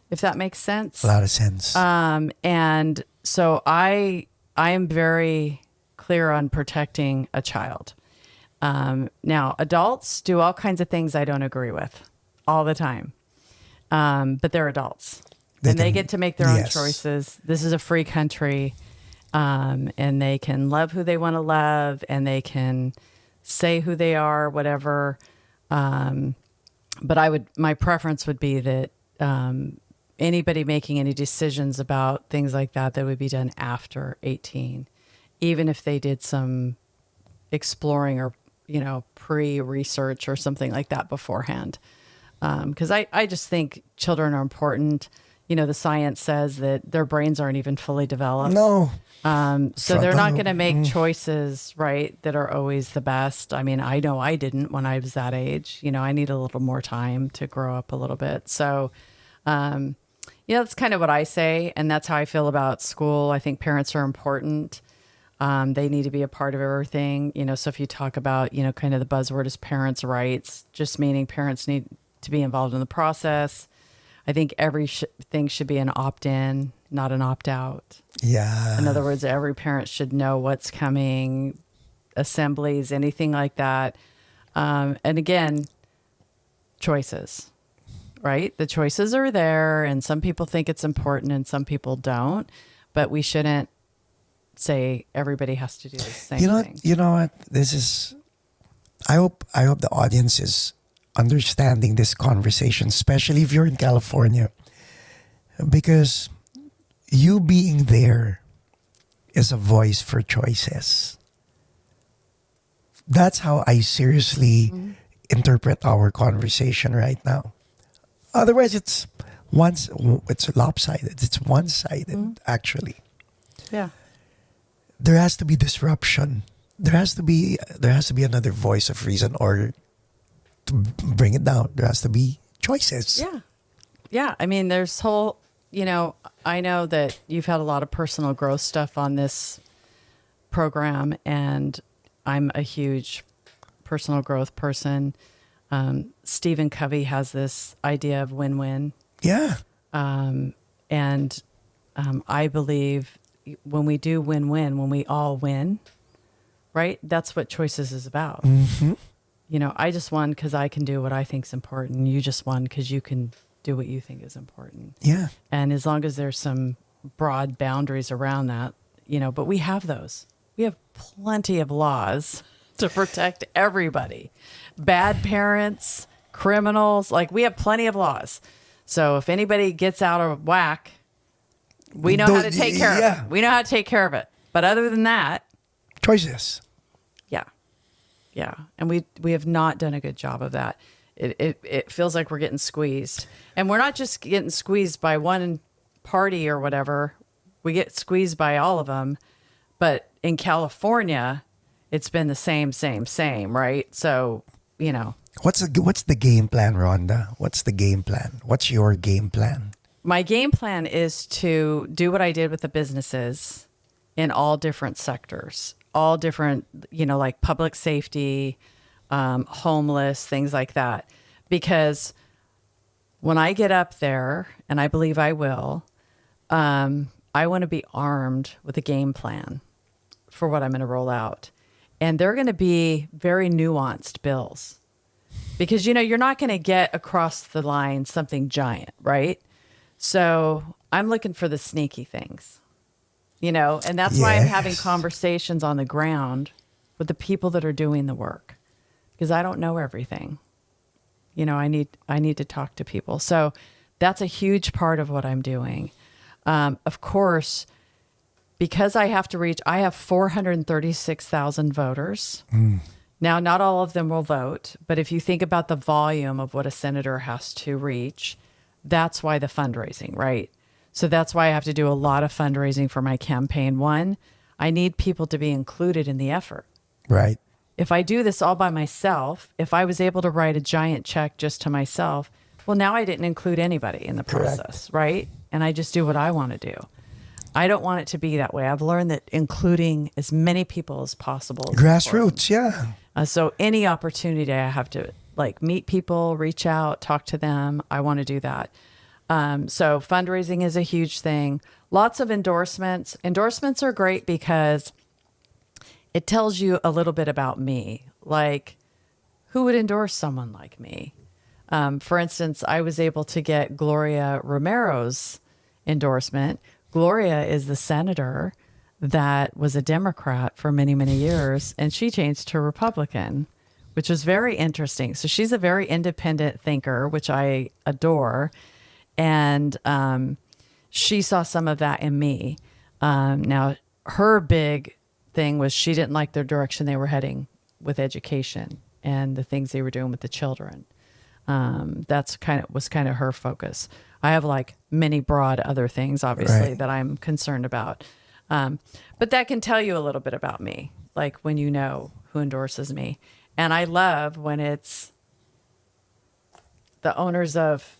if that makes sense. A lot of sense. And so I am very clear on protecting a child. Now, adults do all kinds of things I don't agree with all the time. But they're adults. They get to make their own choices. This is a free country. And they can love who they want to love, and they can say who they are, whatever. But my preference would be that anybody making any decisions about things like that would be done after 18, even if they did some exploring or, pre-research or something like that beforehand. Because I just think children are important. The science says that their brains aren't even fully developed. No. So they're not going to make choices, right, that are always the best. I mean, I know I didn't when I was that age. I need a little more time to grow up a little bit. So, that's kind of what I say. And that's how I feel about school. I think parents are important. They need to be a part of everything. So if you talk about, kind of the buzzword is parents' rights, just meaning parents need to be involved in the process. I think everything should be an opt-in, not an opt-out. Yeah. In other words, every parent should know what's coming, assemblies, anything like that. And again, choices, right? The choices are there, and some people think it's important and some people don't, but we shouldn't say everybody has to do the same thing. You know what? I hope the audience is understanding this conversation, especially if you're in California, because you being there is a voice for choices. That's how I seriously interpret our conversation right now. Otherwise, it's lopsided. It's one-sided, actually. Yeah. There has to be disruption. There has to be another voice of reason, or to bring it down, there has to be choices. Yeah. Yeah. I mean, there's I know that you've had a lot of personal growth stuff on this program, and I'm a huge personal growth person. Stephen Covey has this idea of win-win. Yeah. And I believe when we do win-win, when we all win, right? That's what choices is about. Mm-hmm. I just won because I can do what I think is important. You just won because you can do what you think is important. Yeah. And as long as there's some broad boundaries around that, but we have those. We have plenty of laws to protect everybody. Bad parents, criminals, we have plenty of laws. So if anybody gets out of whack, we know how to take care of it. We know how to take care of it. But other than that, choices. Yeah. Yeah. And we have not done a good job of that. It feels like we're getting squeezed. And we're not just getting squeezed by one party or whatever. We get squeezed by all of them. But in California, it's been the same, right? So, What's the game plan, Rhonda? What's the game plan? What's your game plan? My game plan is to do what I did with the businesses in all different sectors, all different, like public safety, homeless, things like that. Because when I get up there, and I believe I will, I want to be armed with a game plan for what I'm going to roll out. And they're going to be very nuanced bills. Because, you're not going to get across the line something giant, right? So I'm looking for the sneaky things, and that's why I'm having conversations on the ground with the people that are doing the work, because I don't know everything. I need to talk to people. So that's a huge part of what I'm doing. Of course, because I have 436,000 voters. Now, not all of them will vote, but if you think about the volume of what a senator has to reach, that's why the fundraising, right? So that's why I have to do a lot of fundraising for my campaign. One, I need people to be included in the effort. Right. If I do this all by myself, if I was able to write a giant check just to myself, well, now I didn't include anybody in the process, right? And I just do what I want to do. I don't want it to be that way. I've learned that including as many people as possible is important. Grassroots, yeah. So any opportunity I have to like meet people, reach out, talk to them, I want to do that. So fundraising is a huge thing. Lots of endorsements. Endorsements are great because it tells you a little bit about me. Like, who would endorse someone like me? For instance, I was able to get Gloria Romero's endorsement. Gloria is the senator that was a Democrat for many, many years, and she changed to Republican, which was very interesting. So she's a very independent thinker, which I adore. And she saw some of that in me. Now, her big thing was she didn't like the direction they were heading with education and the things they were doing with the children. That's kind of her focus. I have like many broad other things, obviously, Right. that I'm concerned about. But that can tell you a little bit about me, like when you know who endorses me. And I love when it's the owners of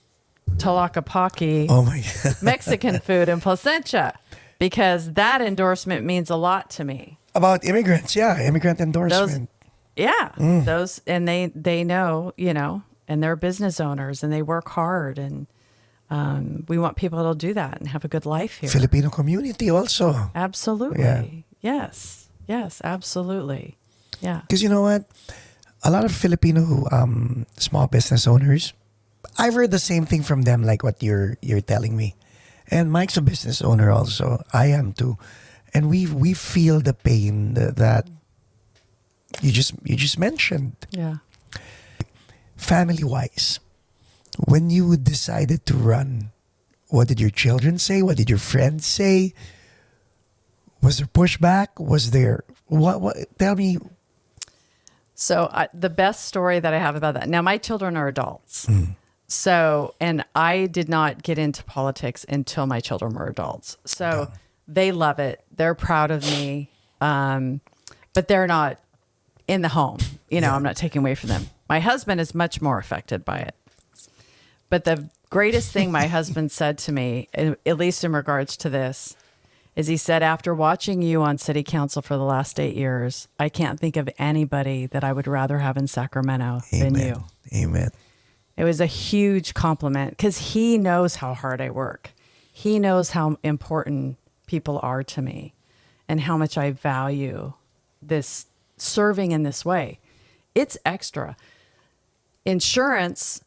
Tlaquepaque Oh my God. Mexican food in Placentia, because that endorsement means a lot to me. About immigrants, yeah. Immigrant endorsement. Those, and they know, and they're business owners and they work hard, and we want people to do that and have a good life here. Filipino community also. Absolutely. Yeah. Yes, absolutely. Yeah. Because you know what? A lot of Filipino small business owners, I've heard the same thing from them, like what you're telling me. And Mike's a business owner also. I am too. And we feel the pain that you just mentioned. Yeah. Family wise, when you decided to run, what did your children say? What did your friends say? Was there pushback? Was there what? Tell me. So the best story that I have about that. Now, my children are adults. So, and I did not get into politics until my children were adults. So they love it. They're proud of me. But they're not in the home. I'm not taking away from them. My husband is much more affected by it. But the greatest thing my husband said to me, at least in regards to this, is he said, after watching you on city council for the last 8 years, I can't think of anybody that I would rather have in Sacramento than you. Amen. It was a huge compliment because he knows how hard I work. He knows how important people are to me and how much I value this serving in this way. It's extra. Insurance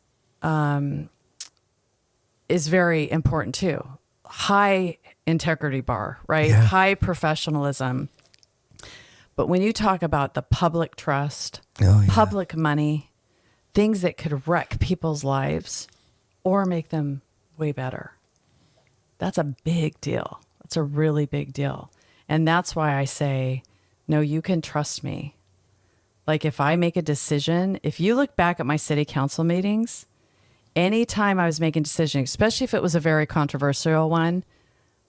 is very important too. High integrity bar, right? Yeah. High professionalism. But when you talk about the public trust, Oh, yeah. public money, things that could wreck people's lives or make them way better, that's a big deal. It's a really big deal. And that's why I say, no, you can trust me. Like if I make a decision, if you look back at my city council meetings, anytime I was making decisions, especially if it was a very controversial one,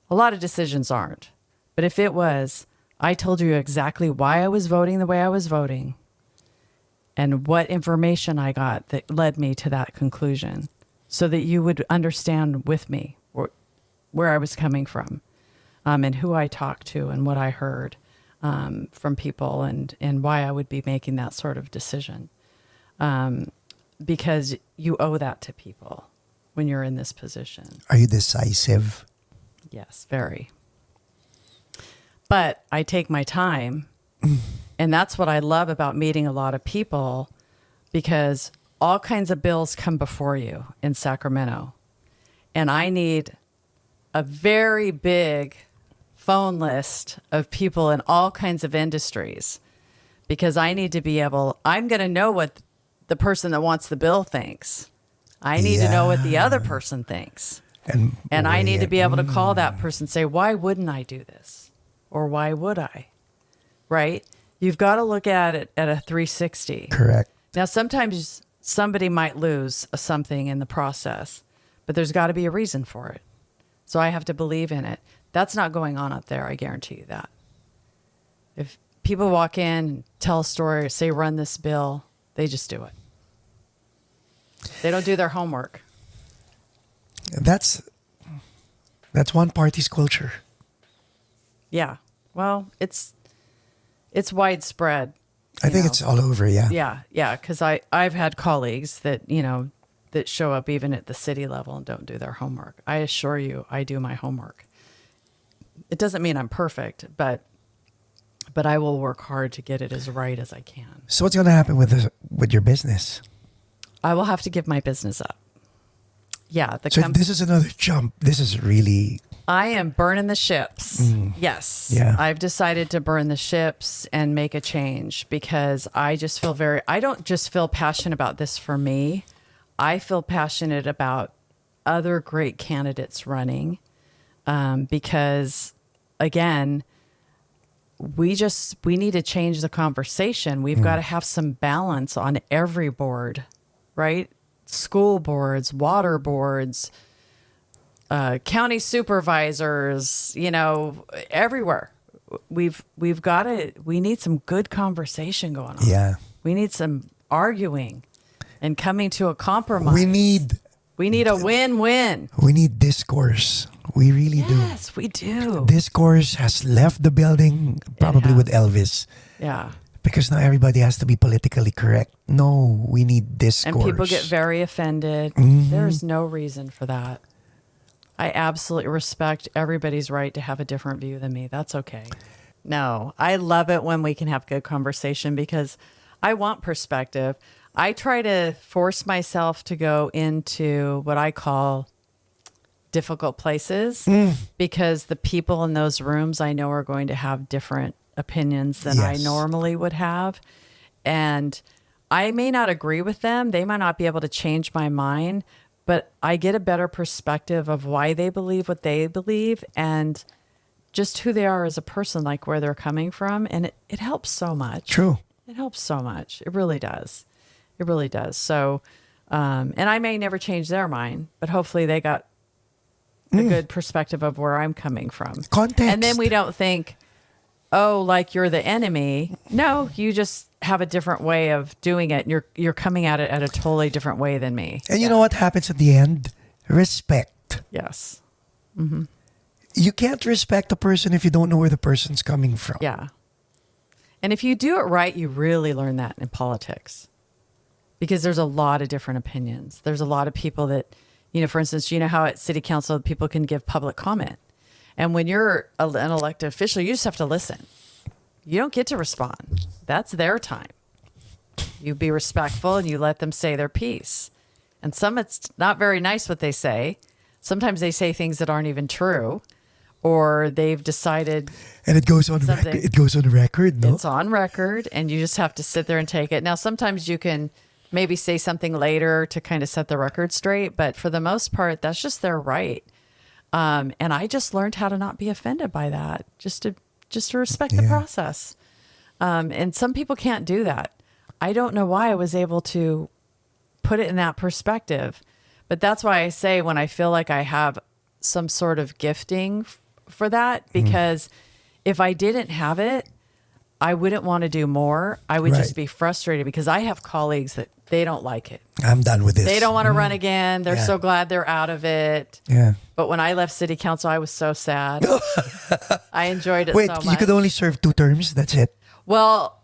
a lot of decisions aren't. But if it was, I told you exactly why I was voting the way I was voting and what information I got that led me to that conclusion so that you would understand with me where I was coming from and who I talked to and what I heard from people and why I would be making that sort of decision. Because you owe that to people when you're in this position. Are you decisive? Yes, very. But I take my time. And that's what I love about meeting a lot of people, because all kinds of bills come before you in Sacramento. And I need a very big phone list of people in all kinds of industries, because I need to be able, I'm going to know what the person that wants the bill thinks. I need to know what the other person thinks. And I need to be able to call that person and say, why wouldn't I do this? Or why would I? Right? You've got to look at it at a 360. Correct. Now, sometimes somebody might lose something in the process, but there's got to be a reason for it. So I have to believe in it. That's not going on up there. I guarantee you that. If people walk in and tell a story or say, run this bill, they just do it. They don't do their homework. That's one party's culture. Yeah. Well, it's widespread. I think know. it's all over. Yeah. Yeah, yeah. Because I've had colleagues that that show up even at the city level and don't do their homework. I assure you, I do my homework. It doesn't mean I'm perfect, but I will work hard to get it as right as I can. So what's going to happen with your business? I will have to give my business up. Yeah, So this is another jump. This is really. I am burning the ships. Yes. Yeah. I've decided to burn the ships and make a change because I just feel I don't just feel passionate about this for me. I feel passionate about other great candidates running because, again, we need to change the conversation. We've got to have some balance on every board, right? School boards, water boards, county supervisors, everywhere. We need some good conversation going on. Yeah. We need some arguing and coming to a compromise. We need a win-win. We need discourse. We really do. Yes, we do. Discourse has left the building probably with Elvis. Yeah. Because now everybody has to be politically correct. No, we need discourse. And people get very offended. There's no reason for that. I absolutely respect everybody's right to have a different view than me. That's okay. No, I love it when we can have good conversation because I want perspective. I try to force myself to go into what I call difficult places because the people in those rooms I know are going to have different opinions than I normally would have. And I may not agree with them. They might not be able to change my mind, but I get a better perspective of why they believe what they believe and just who they are as a person, like where they're coming from. And it helps so much. True. It helps so much. It really does. It really does. So, and I may never change their mind, but hopefully they got a good perspective of where I'm coming from. Context. And then we don't think, oh, like you're the enemy. No, you just have a different way of doing it. And you're coming at it at a totally different way than me. And you know what happens at the end? Respect. Yes. You can't respect a person if you don't know where the person's coming from. Yeah. And if you do it right, you really learn that in politics. Because there's a lot of different opinions. There's a lot of people that, for instance, how at city council people can give public comment. And when you're an elected official, you just have to listen. You don't get to respond. That's their time. You be respectful and you let them say their piece. And some it's not very nice what they say. Sometimes they say things that aren't even true, or they've decided. And it goes on record. It goes on record, no? It's on record, and you just have to sit there and take it. Now, sometimes you can maybe say something later to kind of set the record straight, but for the most part, that's just their right. And I just learned how to not be offended by that, just to respect the process. And some people can't do that. I don't know why I was able to put it in that perspective, but that's why I say when I feel like I have some sort of gifting for that, because if I didn't have it, I wouldn't want to do more. I would just be frustrated because I have colleagues that they don't like it. I'm done with this. They don't want to run again. They're so glad they're out of it. Yeah. But when I left city council, I was so sad. I enjoyed it Wait, so much. you could only serve 2 terms? That's it? Well,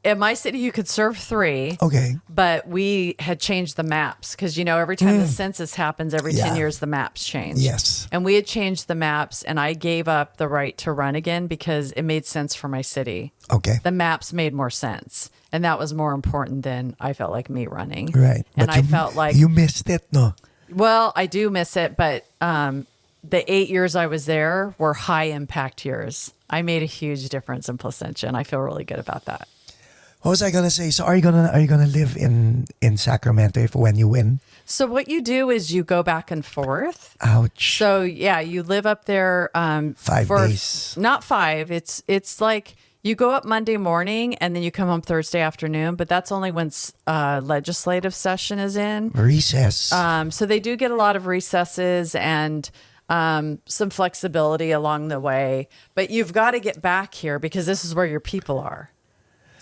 in my city, you could serve 3. Okay. But we had changed the maps because, every time the census happens, every 10 years, the maps change. Yes. And we had changed the maps, and I gave up the right to run again because it made sense for my city. Okay. The maps made more sense. And that was more important than I felt like me running. Right. And But I felt like... You missed it, no? Well, I do miss it, but the 8 years I was there were high impact years. I made a huge difference in Placentia, and I feel really good about that. What was I gonna say? So are you gonna live in Sacramento when you win? So what you do is you go back and forth. Ouch. So you live up there 5 days. Not 5. It's like you go up Monday morning and then you come home Thursday afternoon, but that's only when legislative session is in. Recess. So they do get a lot of recesses and some flexibility along the way, but you've got to get back here because this is where your people are.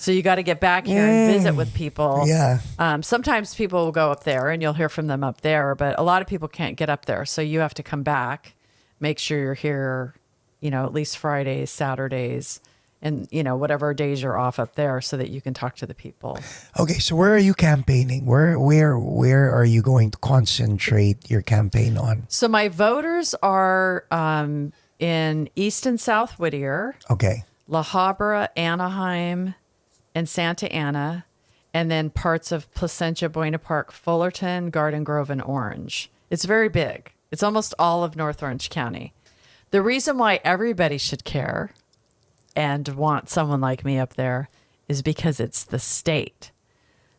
So you got to get back here and visit with people. Yeah. Sometimes people will go up there and you'll hear from them up there, but a lot of people can't get up there. So you have to come back, make sure you're here at least Fridays, Saturdays, and, whatever days you're off up there so that you can talk to the people. Okay, so where are you campaigning? Where are you going to concentrate your campaign on? So my voters are in East and South Whittier, Okay. La Habra, Anaheim, and Santa Ana, and then parts of Placentia, Buena Park, Fullerton, Garden Grove, and Orange. It's very big. It's almost all of North Orange County. The reason why everybody should care and want someone like me up there is because it's the state.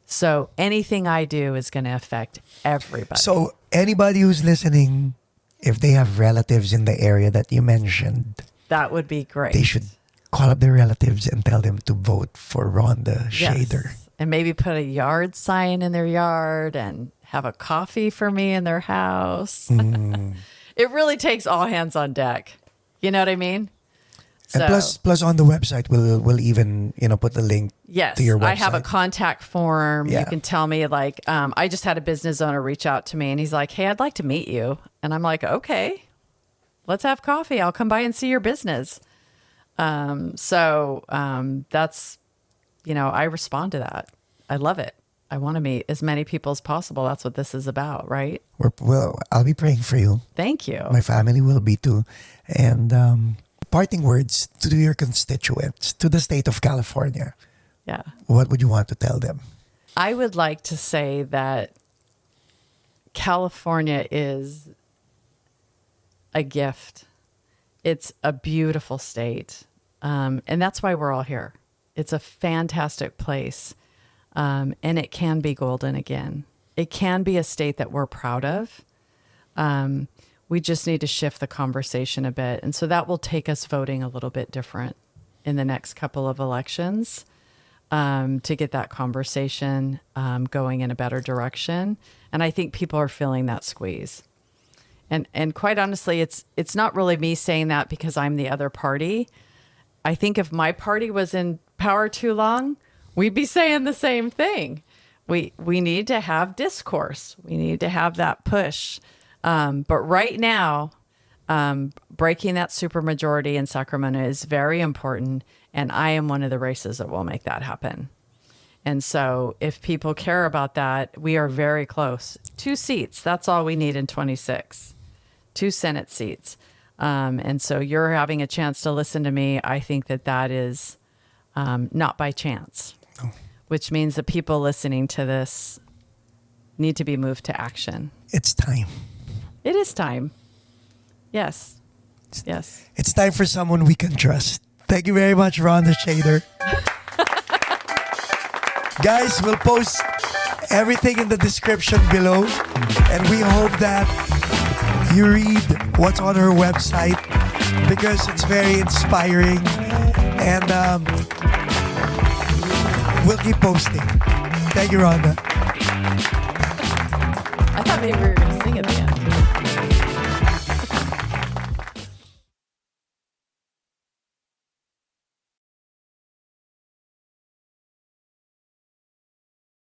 So anything I do is going to affect everybody. So anybody who's listening, if they have relatives in the area that you mentioned, that would be great. they should call up their relatives and tell them to vote for Rhonda Shader. Yes. And maybe put a yard sign in their yard and have a coffee for me in their house. It really takes all hands on deck. You know what I mean? And plus on the website, we'll even put the link yes, to your website. I have a contact form. Yeah. You can tell me I just had a business owner reach out to me and he's like, hey, I'd like to meet you. And I'm like, okay, let's have coffee. I'll come by and see your business. That's, I respond to that. I love it. I want to meet as many people as possible. That's what this is about, right? I'll be praying for you. Thank you. My family will be too. And parting words to your constituents, to the state of California. Yeah. What would you want to tell them? I would like to say that California is a gift. It's a beautiful state. And that's why we're all here. It's a fantastic place. And it can be golden again. It can be a state that we're proud of. We just need to shift the conversation a bit. And so that will take us voting a little bit different in the next couple of elections to get that conversation going in a better direction. And I think people are feeling that squeeze. And quite honestly, it's not really me saying that because I'm the other party. I think if my party was in power too long, we'd be saying the same thing. We need to have discourse. We need to have that push. But right now, breaking that supermajority in Sacramento is very important. And I am one of the races that will make that happen. And so if people care about that, we are very close. 2 seats. That's all we need in 26. 2 Senate seats. And so you're having a chance to listen to me. I think that is not by chance, which means the people listening to this need to be moved to action. It's time. It is time. Yes. Yes. It's time for someone we can trust. Thank you very much, Rhonda Shader. Guys, we'll post everything in the description below. And we hope that you read what's on her website because it's very inspiring. And we'll keep posting. Thank you, Rhonda. I thought maybe we were going to sing at the end.